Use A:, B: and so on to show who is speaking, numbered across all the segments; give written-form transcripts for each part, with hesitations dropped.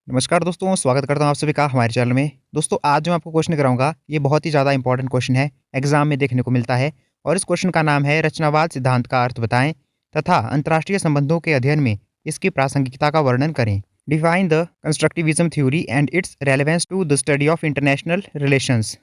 A: नमस्कार दोस्तों, स्वागत करता हूँ आप सभी का हमारे चैनल में। दोस्तों, आज जो मैं आपको क्वेश्चन कराऊँगा, ये बहुत ही ज़्यादा इंपॉर्टेंट क्वेश्चन है, एग्ज़ाम में देखने को मिलता है और इस क्वेश्चन का नाम है रचनावाद सिद्धांत का अर्थ बताएँ तथा अंतर्राष्ट्रीय संबंधों के अध्ययन में इसकी प्रासंगिकता का वर्णन करें। Define the constructivism theory and its relevance to the study of international relations.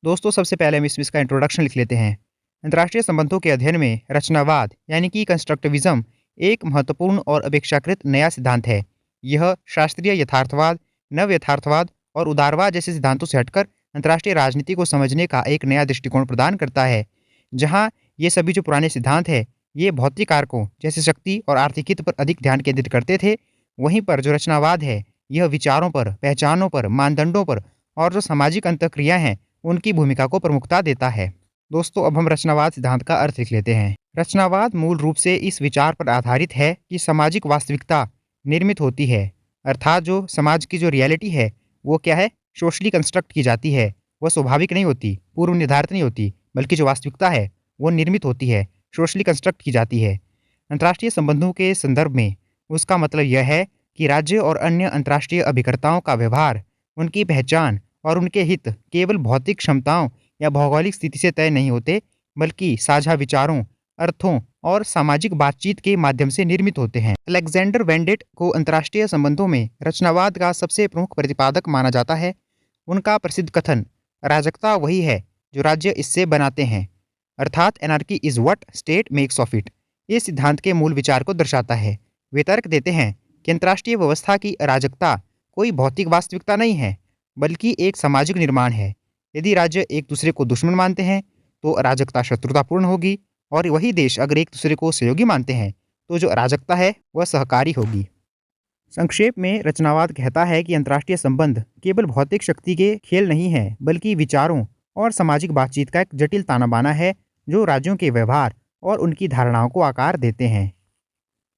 A: दोस्तों, सबसे पहले हम इसका इंट्रोडक्शन लिख लेते हैं। अंतर्राष्ट्रीय संबंधों के अध्ययन में रचनावाद यानी कि कंस्ट्रक्टिविज़्म एक महत्वपूर्ण और अपेक्षाकृत नया सिद्धांत है। यह शास्त्रीय यथार्थवाद, नव यथार्थवाद और उदारवाद जैसे सिद्धांतों से हटकर अंतर्राष्ट्रीय राजनीति को समझने का एक नया दृष्टिकोण प्रदान करता है। जहाँ ये सभी जो पुराने सिद्धांत हैं, ये भौतिक कारकों जैसे शक्ति और आर्थिक हित पर अधिक ध्यान केंद्रित करते थे, वहीं पर जो रचनावाद है, यह विचारों पर, पहचानों पर, मानदंडों पर और जो सामाजिक अंतःक्रियाएं हैं, उनकी भूमिका को प्रमुखता देता है। दोस्तों, अब हम रचनावाद सिद्धांत का अर्थ लिख लेते हैं। रचनावाद मूल रूप से इस विचार पर आधारित है कि सामाजिक वास्तविकता निर्मित होती है, अर्थात जो समाज की जो रियलिटी है, वो क्या है, सोशली कंस्ट्रक्ट की जाती है। वह स्वाभाविक नहीं होती, पूर्व निर्धारित नहीं होती, बल्कि जो वास्तविकता है, वो निर्मित होती है, सोशली कंस्ट्रक्ट की जाती है। अंतर्राष्ट्रीय संबंधों के संदर्भ में उसका मतलब यह है कि राज्य और अन्य अंतर्राष्ट्रीय अभिकर्ताओं का व्यवहार, उनकी पहचान और उनके हित केवल भौतिक क्षमताओं या भौगोलिक स्थिति से तय नहीं होते, बल्कि साझा विचारों, अर्थों और सामाजिक बातचीत के माध्यम से निर्मित होते हैं। अलेक्जेंडर वेंडेट को अंतर्राष्ट्रीय संबंधों में रचनावाद का सबसे प्रमुख प्रतिपादक माना जाता है। उनका प्रसिद्ध कथन, अराजकता वही है जो राज्य इससे बनाते हैं, अर्थात anarchy is what state makes of it, ये सिद्धांत के मूल विचार को दर्शाता है। वे तर्क देते हैं कि अंतर्राष्ट्रीय व्यवस्था की अराजकता कोई भौतिक वास्तविकता नहीं है, बल्कि एक सामाजिक निर्माण है। यदि राज्य एक दूसरे को दुश्मन मानते हैं, तो अराजकता शत्रुतापूर्ण होगी, और वही देश अगर एक दूसरे को सहयोगी मानते हैं, तो जो अराजकता है वह सहकारी होगी। संक्षेप में रचनावाद कहता है कि अंतर्राष्ट्रीय संबंध केवल भौतिक शक्ति के खेल नहीं है, बल्कि विचारों और सामाजिक बातचीत का एक जटिल ताना बाना है, जो राज्यों के व्यवहार और उनकी धारणाओं को आकार देते हैं।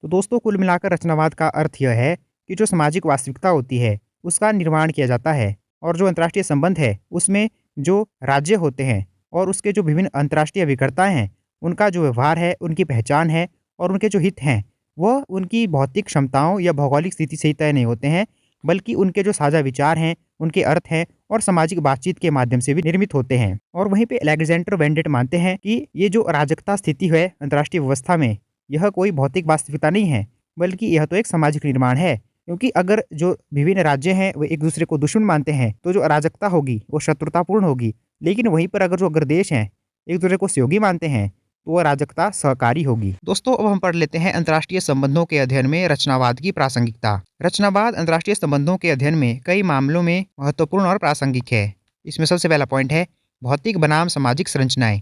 A: तो दोस्तों, कुल मिलाकर रचनावाद का अर्थ यह है कि जो सामाजिक वास्तविकता होती है, उसका निर्माण किया जाता है, और जो अंतर्राष्ट्रीय संबंध है, उसमें जो राज्य होते हैं और उसके जो विभिन्न अंतर्राष्ट्रीय अभिकर्ता हैं, उनका जो व्यवहार है, उनकी पहचान है और उनके जो हित हैं, वह उनकी भौतिक क्षमताओं या भौगोलिक स्थिति से ही तय नहीं होते हैं, बल्कि उनके जो साझा विचार हैं, उनके अर्थ हैं और सामाजिक बातचीत के माध्यम से भी निर्मित होते हैं। और वहीं पे अलेक्जेंडर वेंडेट मानते हैं कि ये जो अराजकता स्थिति है अंतर्राष्ट्रीय व्यवस्था में, यह कोई भौतिक वास्तविकता नहीं है, बल्कि यह तो एक सामाजिक निर्माण है। क्योंकि अगर जो विभिन्न राज्य हैं वे एक दूसरे को दुश्मन मानते हैं, तो जो अराजकता होगी वो शत्रुतापूर्ण होगी। लेकिन वहीं पर अगर देश हैं एक दूसरे को सहयोगी मानते हैं, तो वह अराजकता सहकारी होगी। दोस्तों, अब हम पढ़ लेते हैं अंतर्राष्ट्रीय संबंधों के अध्ययन में रचनावाद की प्रासंगिकता। रचनावाद अंतर्राष्ट्रीय संबंधों के अध्ययन में कई मामलों में महत्वपूर्ण और प्रासंगिक है। इसमें सबसे पहला पॉइंट है भौतिक बनाम सामाजिक संरचनाएं।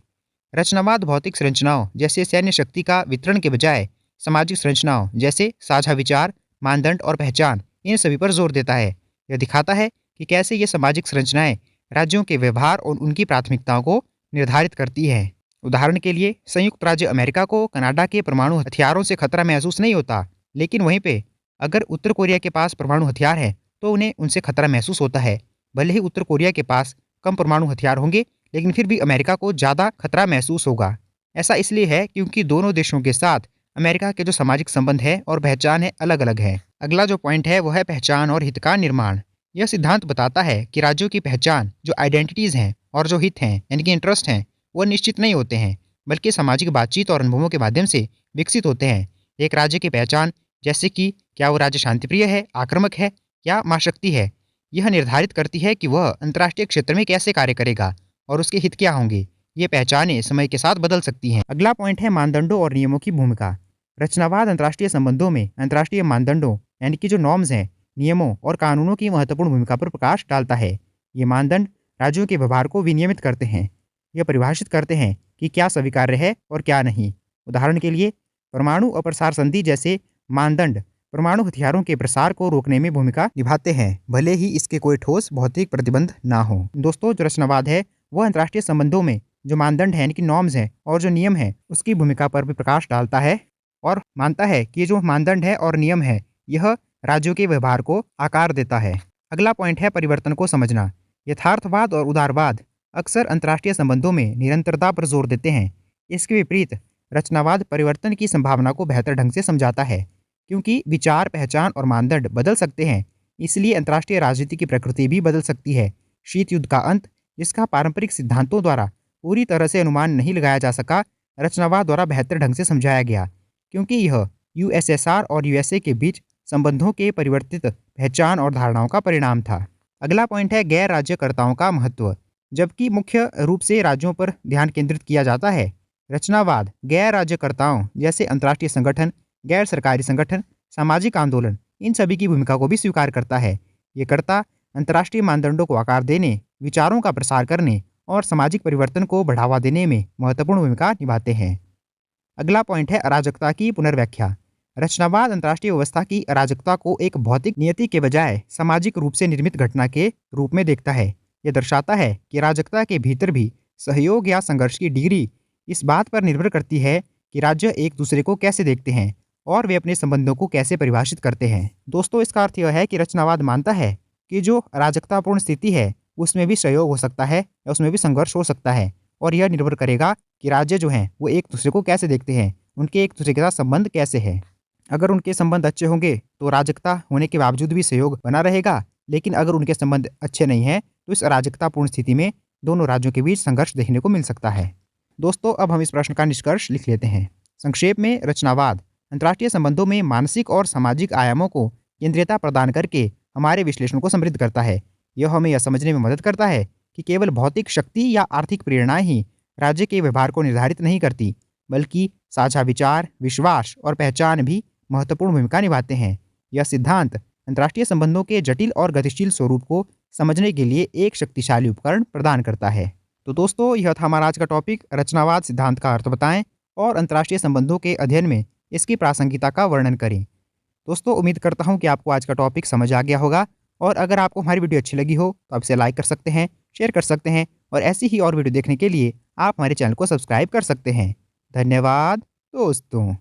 A: रचनावाद भौतिक संरचनाओं जैसे सैन्य शक्ति का वितरण के बजाय सामाजिक संरचनाओं जैसे साझा विचार, मानदंड और पहचान, इन सभी पर जोर देता है। यह दिखाता है कि कैसे ये सामाजिक संरचनाएं राज्यों के व्यवहार और उनकी प्राथमिकताओं को निर्धारित करती है। उदाहरण के लिए, संयुक्त राज्य अमेरिका को कनाडा के परमाणु हथियारों से खतरा महसूस नहीं होता, लेकिन वहीं पे अगर उत्तर कोरिया के पास परमाणु हथियार है, तो उन्हें उनसे खतरा महसूस होता है। भले ही उत्तर कोरिया के पास कम परमाणु हथियार होंगे, लेकिन फिर भी अमेरिका को ज़्यादा खतरा महसूस होगा। ऐसा इसलिए है क्योंकि दोनों देशों के साथ अमेरिका के जो सामाजिक संबंध है और पहचान है, अलग अलग है। अगला जो पॉइंट है वह है पहचान और हित का निर्माण। यह सिद्धांत बताता है कि राज्यों की पहचान, जो आइडेंटिटीज़ हैं और जो हित हैं यानी कि इंटरेस्ट हैं, वो निश्चित नहीं होते हैं, बल्कि सामाजिक बातचीत और अनुभवों के माध्यम से विकसित होते हैं। एक राज्य की पहचान, जैसे कि क्या वो राज्य शांतिप्रिय है, आक्रामक है या महाशक्ति है, यह निर्धारित करती है कि वह अंतर्राष्ट्रीय क्षेत्र में कैसे कार्य करेगा और उसके हित क्या होंगे। ये पहचानें समय के साथ बदल सकती हैं। अगला पॉइंट है मानदंडों और नियमों की भूमिका। रचनावाद अंतर्राष्ट्रीय संबंधों में अंतर्राष्ट्रीय मानदंडों यानी कि जो नॉर्म्स हैं, नियमों और कानूनों की महत्वपूर्ण भूमिका पर प्रकाश डालता है। ये मानदंड राज्यों के व्यवहार को विनियमित करते हैं। यह परिभाषित करते हैं कि क्या स्वीकार्य है और क्या नहीं। उदाहरण के लिए, परमाणु अप्रसार संधि जैसे मानदंड परमाणु हथियारों के प्रसार को रोकने में भूमिका निभाते हैं, भले ही इसके कोई ठोस भौतिक प्रतिबंध ना हो। दोस्तों, जो रचनावाद है वह अंतर्राष्ट्रीय संबंधों में जो मानदंड है यानी कि नॉर्म्स हैं और जो नियम है, उसकी भूमिका पर भी प्रकाश डालता है और मानता है कि जो मानदंड है और नियम है, यह राज्यों के व्यवहार को आकार देता है। अगला पॉइंट है परिवर्तन को समझना। यथार्थवाद और उदारवाद अक्सर अंतर्राष्ट्रीय संबंधों में निरंतरता पर जोर देते हैं। इसके विपरीत रचनावाद परिवर्तन की संभावना को बेहतर ढंग से समझाता है, क्योंकि विचार, पहचान और मानदंड बदल सकते हैं, इसलिए अंतर्राष्ट्रीय राजनीति की प्रकृति भी बदल सकती है। शीत युद्ध का अंत, जिसका पारंपरिक सिद्धांतों द्वारा पूरी तरह से अनुमान नहीं लगाया जा सका, रचनावाद द्वारा बेहतर ढंग से समझाया गया, क्योंकि यह यूएसएसआर और यूएसए के बीच संबंधों के परिवर्तित पहचान और धारणाओं का परिणाम था। अगला पॉइंट है गैर राज्यकर्ताओं का महत्व। जबकि मुख्य रूप से राज्यों पर ध्यान केंद्रित किया जाता है, रचनावाद गैर राज्यकर्ताओं जैसे अंतर्राष्ट्रीय संगठन, गैर सरकारी संगठन, सामाजिक आंदोलन, इन सभी की भूमिका को भी स्वीकार करता है। ये कर्ता अंतर्राष्ट्रीय मानदंडों को आकार देने, विचारों का प्रसार करने और सामाजिक परिवर्तन को बढ़ावा देने में महत्वपूर्ण भूमिका निभाते हैं। अगला पॉइंट है अराजकता की पुनर्व्याख्या। रचनावाद अंतर्राष्ट्रीय व्यवस्था की अराजकता को एक भौतिक नियति के बजाय सामाजिक रूप से निर्मित घटना के रूप में देखता है। यह दर्शाता है कि अराजकता के भीतर भी सहयोग या संघर्ष की डिग्री इस बात पर निर्भर करती है कि राज्य एक दूसरे को कैसे देखते हैं और वे अपने संबंधों को कैसे परिभाषित करते हैं। दोस्तों, इसका अर्थ यह है कि रचनावाद मानता है कि जो अराजकतापूर्ण स्थिति है उसमें भी सहयोग हो सकता है या उसमें भी संघर्ष हो सकता है, और यह निर्भर करेगा कि राज्य जो हैं वो एक दूसरे को कैसे देखते हैं, उनके एक दूसरे के साथ संबंध कैसे है। अगर उनके संबंध अच्छे होंगे तो अराजकता होने के बावजूद भी सहयोग बना रहेगा, लेकिन अगर उनके संबंध अच्छे नहीं हैं तो इस अराजकतापूर्ण स्थिति में दोनों राज्यों के बीच संघर्ष देखने को मिल सकता है। दोस्तों, अब हम इस प्रश्न का निष्कर्ष लिख लेते हैं। संक्षेप में, रचनावाद अंतर्राष्ट्रीय संबंधों में मानसिक और सामाजिक आयामों को केंद्रीयता प्रदान करके हमारे विश्लेषण को समृद्ध करता है। यह हमें यह समझने में मदद करता है कि केवल भौतिक शक्ति या आर्थिक प्रेरणाएं ही राज्य के व्यवहार को निर्धारित नहीं करती, बल्कि साझा विचार, विश्वास और पहचान भी महत्वपूर्ण भूमिका निभाते हैं। यह सिद्धांत अंतर्राष्ट्रीय संबंधों के जटिल और गतिशील स्वरूप को समझने के लिए एक शक्तिशाली उपकरण प्रदान करता है। तो दोस्तों, यह था हमारा आज का टॉपिक, रचनावाद सिद्धांत का अर्थ बताएं और अंतर्राष्ट्रीय संबंधों के अध्ययन में इसकी प्रासंगिकता का वर्णन करें। दोस्तों, उम्मीद करता हूं कि आपको आज का टॉपिक समझ आ गया होगा, और अगर आपको हमारी वीडियो अच्छी लगी हो तो आप इसे लाइक कर सकते हैं, शेयर कर सकते हैं, और ऐसी ही और वीडियो देखने के लिए आप हमारे चैनल को सब्सक्राइब कर सकते हैं। धन्यवाद दोस्तों।